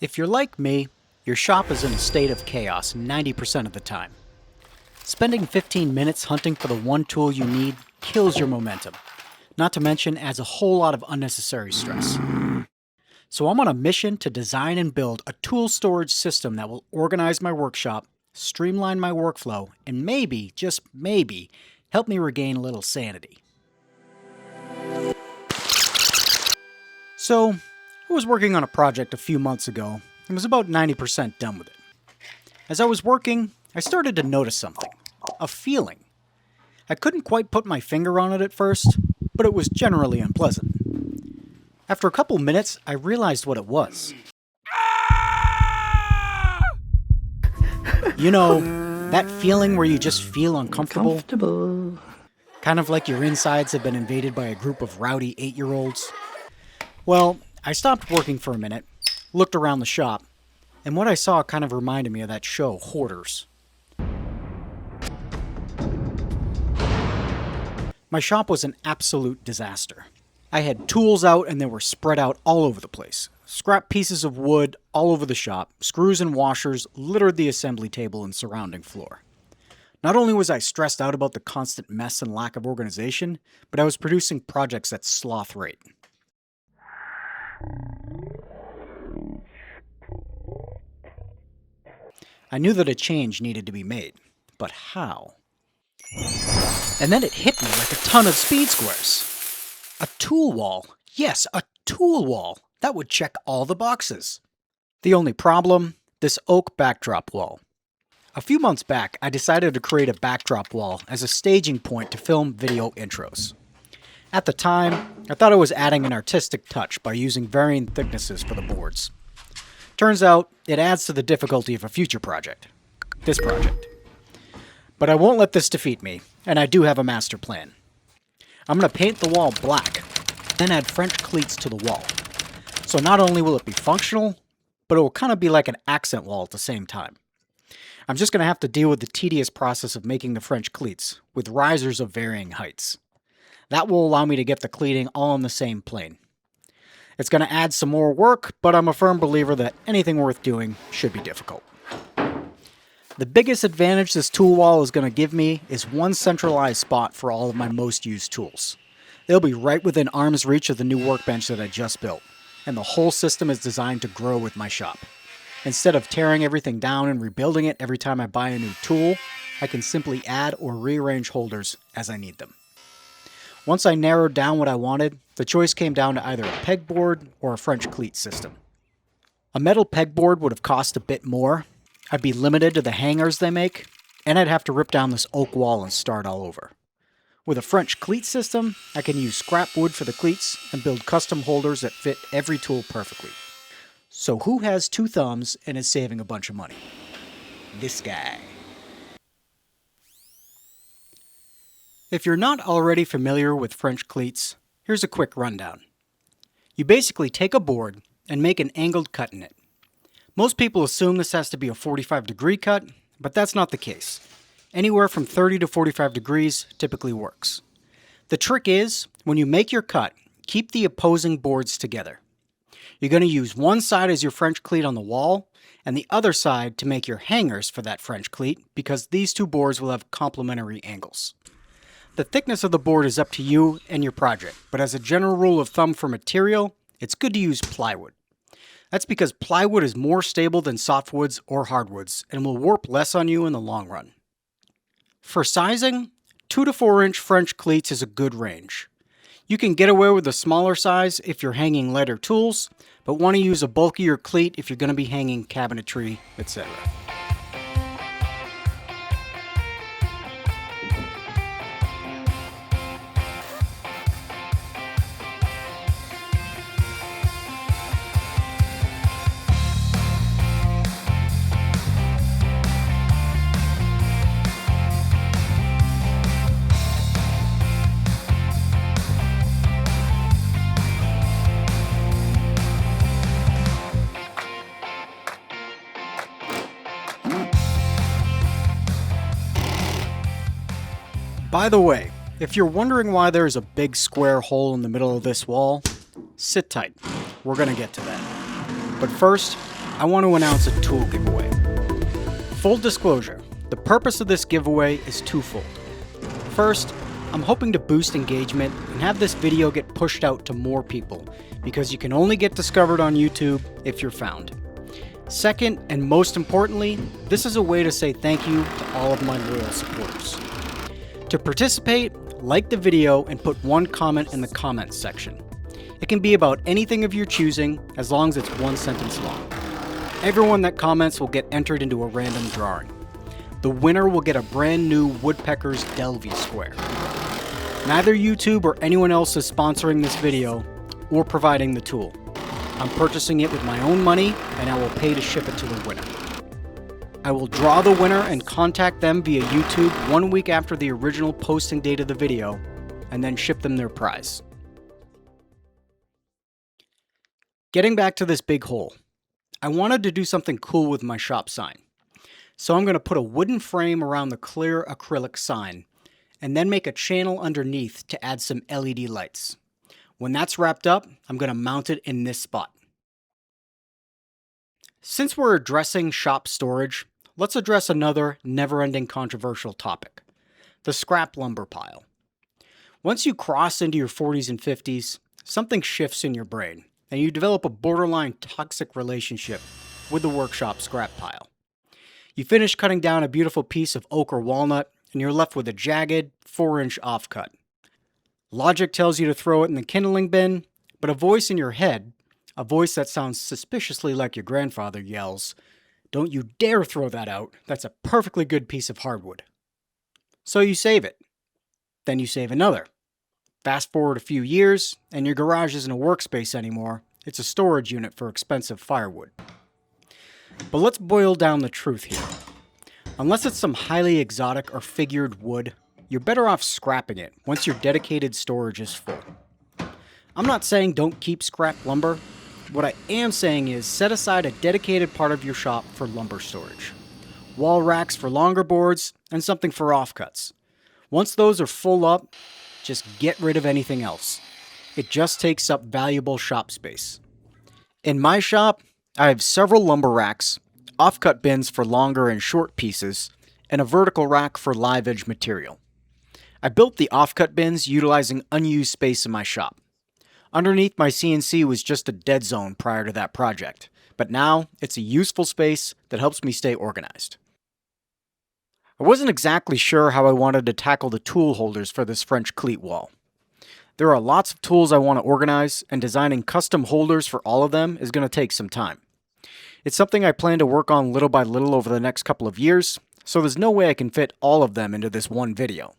If you're like me, your shop is in a state of chaos 90% of the time. Spending 15 minutes hunting for the one tool you need kills your momentum, not to mention adds a whole lot of unnecessary stress. So I'm on a mission to design and build a tool storage system that will organize my workshop, streamline my workflow, and maybe, just maybe, help me regain a little sanity. So, I was working on a project a few months ago and was about 90% done with it. As I was working, I started to notice something. A feeling. I couldn't quite put my finger on it at first, but it was generally unpleasant. After a couple minutes, I realized what it was. You know, that feeling where you just feel uncomfortable? Kind of like your insides have been invaded by a group of rowdy 8-year-olds. Well, I stopped working for a minute, looked around the shop, and what I saw kind of reminded me of that show, Hoarders. My shop was an absolute disaster. I had tools out and they were spread out all over the place. Scrap pieces of wood all over the shop, screws and washers littered the assembly table and surrounding floor. Not only was I stressed out about the constant mess and lack of organization, but I was producing projects at sloth rate. I knew that a change needed to be made, but how? And then it hit me like a ton of speed squares. A tool wall. Yes, a tool wall. That would check all the boxes. The only problem? This oak backdrop wall. A few months back, I decided to create a backdrop wall as a staging point to film video intros. At the time, I thought I was adding an artistic touch by using varying thicknesses for the boards. Turns out, it adds to the difficulty of a future project. This project. But I won't let this defeat me, and I do have a master plan. I'm going to paint the wall black, then add French cleats to the wall. So not only will it be functional, but it will kind of be like an accent wall at the same time. I'm just going to have to deal with the tedious process of making the French cleats, with risers of varying heights. That will allow me to get the cleating all on the same plane. It's going to add some more work, but I'm a firm believer that anything worth doing should be difficult. The biggest advantage this tool wall is going to give me is one centralized spot for all of my most used tools. They'll be right within arm's reach of the new workbench that I just built, and the whole system is designed to grow with my shop. Instead of tearing everything down and rebuilding it every time I buy a new tool, I can simply add or rearrange holders as I need them. Once I narrowed down what I wanted, the choice came down to either a pegboard or a French cleat system. A metal pegboard would have cost a bit more. I'd be limited to the hangers they make, and I'd have to rip down this oak wall and start all over. With a French cleat system, I can use scrap wood for the cleats and build custom holders that fit every tool perfectly. So who has two thumbs and is saving a bunch of money? This guy. If you're not already familiar with French cleats, here's a quick rundown. You basically take a board and make an angled cut in it. Most people assume this has to be a 45-degree cut, but that's not the case. Anywhere from 30 to 45 degrees typically works. The trick is, when you make your cut, keep the opposing boards together. You're going to use one side as your French cleat on the wall, and the other side to make your hangers for that French cleat, because these two boards will have complementary angles. The thickness of the board is up to you and your project, but as a general rule of thumb for material, it's good to use plywood. That's because plywood is more stable than softwoods or hardwoods and will warp less on you in the long run. For sizing, 2 to 4 inch French cleats is a good range. You can get away with a smaller size if you're hanging lighter tools, but want to use a bulkier cleat if you're going to be hanging cabinetry, etc. By the way, if you're wondering why there's a big square hole in the middle of this wall, sit tight. We're going to get to that. But first, I want to announce a tool giveaway. Full disclosure, the purpose of this giveaway is twofold. First, I'm hoping to boost engagement and have this video get pushed out to more people, because you can only get discovered on YouTube if you're found. Second, and most importantly, this is a way to say thank you to all of my loyal supporters. To participate, like the video and put one comment in the comments section. It can be about anything of your choosing, as long as it's one sentence long. Everyone that comments will get entered into a random drawing. The winner will get a brand new Woodpecker's Delvey square. Neither YouTube or anyone else is sponsoring this video or providing the tool. I'm purchasing it with my own money, and I will pay to ship it to the winner. I will draw the winner and contact them via YouTube 1 week after the original posting date of the video, and then ship them their prize. Getting back to this big hole, I wanted to do something cool with my shop sign. So I'm going to put a wooden frame around the clear acrylic sign, and then make a channel underneath to add some LED lights. When that's wrapped up, I'm going to mount it in this spot. Since we're addressing shop storage, let's address another never-ending controversial topic: the scrap lumber pile. Once you cross into your 40s and 50s, something shifts in your brain, and you develop a borderline toxic relationship with the workshop scrap pile. You finish cutting down a beautiful piece of oak or walnut, and you're left with a jagged, 4-inch offcut. Logic tells you to throw it in the kindling bin, but a voice in your head, a voice that sounds suspiciously like your grandfather, yells, "Don't you dare throw that out, that's a perfectly good piece of hardwood." So you save it. Then you save another. Fast forward a few years, and your garage isn't a workspace anymore, it's a storage unit for expensive firewood. But let's boil down the truth here. Unless it's some highly exotic or figured wood, you're better off scrapping it once your dedicated storage is full. I'm not saying don't keep scrap lumber. What I am saying is set aside a dedicated part of your shop for lumber storage. Wall racks for longer boards, and something for offcuts. Once those are full up, just get rid of anything else. It just takes up valuable shop space. In my shop, I have several lumber racks, offcut bins for longer and short pieces, and a vertical rack for live edge material. I built the offcut bins utilizing unused space in my shop. Underneath my CNC was just a dead zone prior to that project, but now it's a useful space that helps me stay organized. I wasn't exactly sure how I wanted to tackle the tool holders for this French cleat wall. There are lots of tools I want to organize, and designing custom holders for all of them is going to take some time. It's something I plan to work on little by little over the next couple of years, so there's no way I can fit all of them into this one video.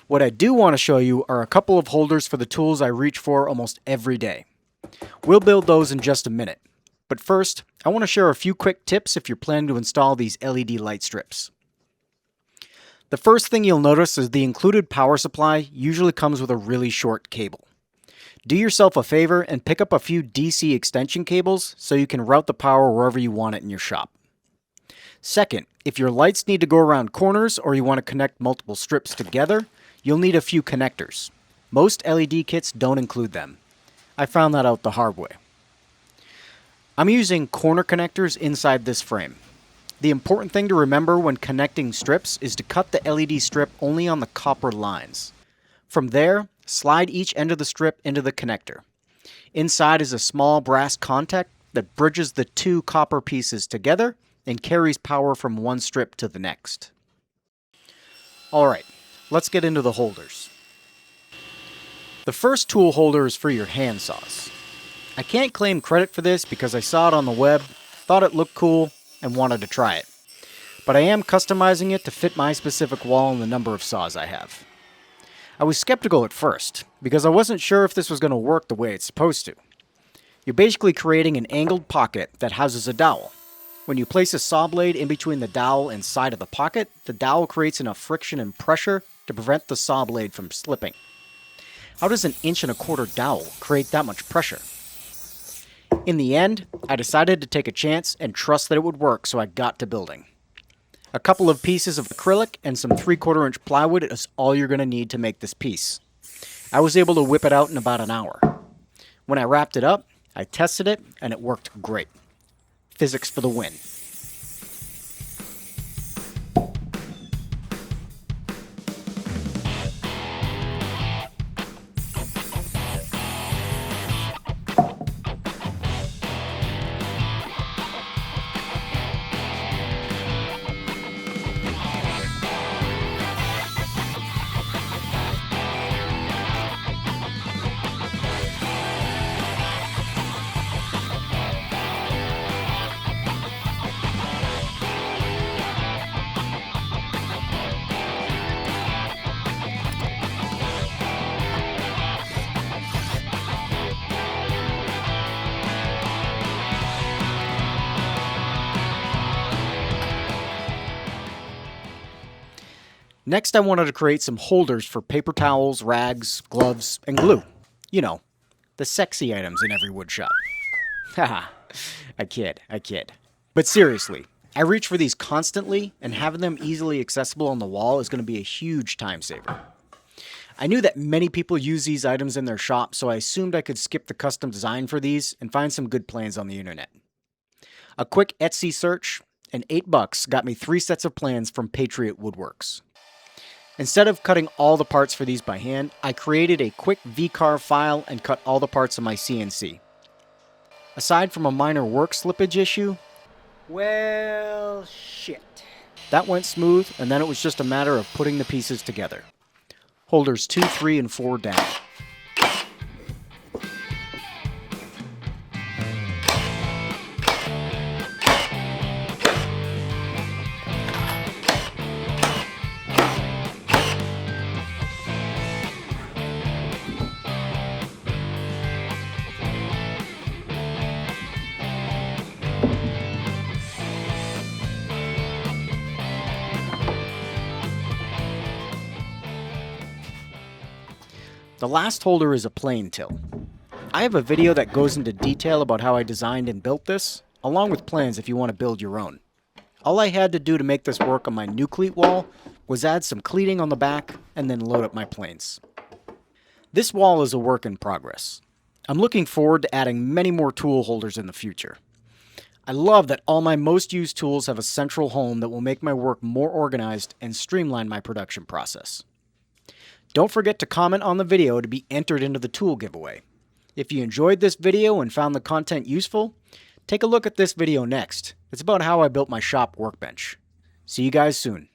What I do want to show you are a couple of holders for the tools I reach for almost every day. We'll build those in just a minute, but first, I want to share a few quick tips if you're planning to install these LED light strips. The first thing you'll notice is the included power supply usually comes with a really short cable. Do yourself a favor and pick up a few DC extension cables so you can route the power wherever you want it in your shop. Second, if your lights need to go around corners or you want to connect multiple strips together, you'll need a few connectors. Most LED kits don't include them. I found that out the hard way. I'm using corner connectors inside this frame. The important thing to remember when connecting strips is to cut the LED strip only on the copper lines. From there, slide each end of the strip into the connector. Inside is a small brass contact that bridges the two copper pieces together and carries power from one strip to the next. Alright, let's get into the holders. The first tool holder is for your hand saws. I can't claim credit for this because I saw it on the web, thought it looked cool, and wanted to try it. But I am customizing it to fit my specific wall and the number of saws I have. I was skeptical at first, because I wasn't sure if this was going to work the way it's supposed to. You're basically creating an angled pocket that houses a dowel. When you place a saw blade in between the dowel and side of the pocket, the dowel creates enough friction and pressure to prevent the saw blade from slipping. How does an 1.25 inch dowel create that much pressure? In the end, I decided to take a chance and trust that it would work, so I got to building. A couple of pieces of acrylic and some 3/4 inch plywood is all you're going to need to make this piece. I was able to whip it out in about an hour. When I wrapped it up, I tested it and it worked great. Physics for the win. Next, I wanted to create some holders for paper towels, rags, gloves, and glue. You know, the sexy items in every wood shop. Haha, I kid. But seriously, I reach for these constantly, and having them easily accessible on the wall is going to be a huge time saver. I knew that many people use these items in their shop, so I assumed I could skip the custom design for these and find some good plans on the internet. A quick Etsy search and $8 got me 3 sets of plans from Patriot Woodworks. Instead of cutting all the parts for these by hand, I created a quick VCarve file and cut all the parts on my CNC. Aside from a minor work slippage issue, well, shit. That went smooth, and then it was just a matter of putting the pieces together. Holders 2, 3, and 4 down. The last holder is a plane till. I have a video that goes into detail about how I designed and built this, along with plans if you want to build your own. All I had to do to make this work on my new cleat wall was add some cleating on the back and then load up my planes. This wall is a work in progress. I'm looking forward to adding many more tool holders in the future. I love that all my most used tools have a central home that will make my work more organized and streamline my production process. Don't forget to comment on the video to be entered into the tool giveaway. If you enjoyed this video and found the content useful, take a look at this video next. It's about how I built my shop workbench. See you guys soon.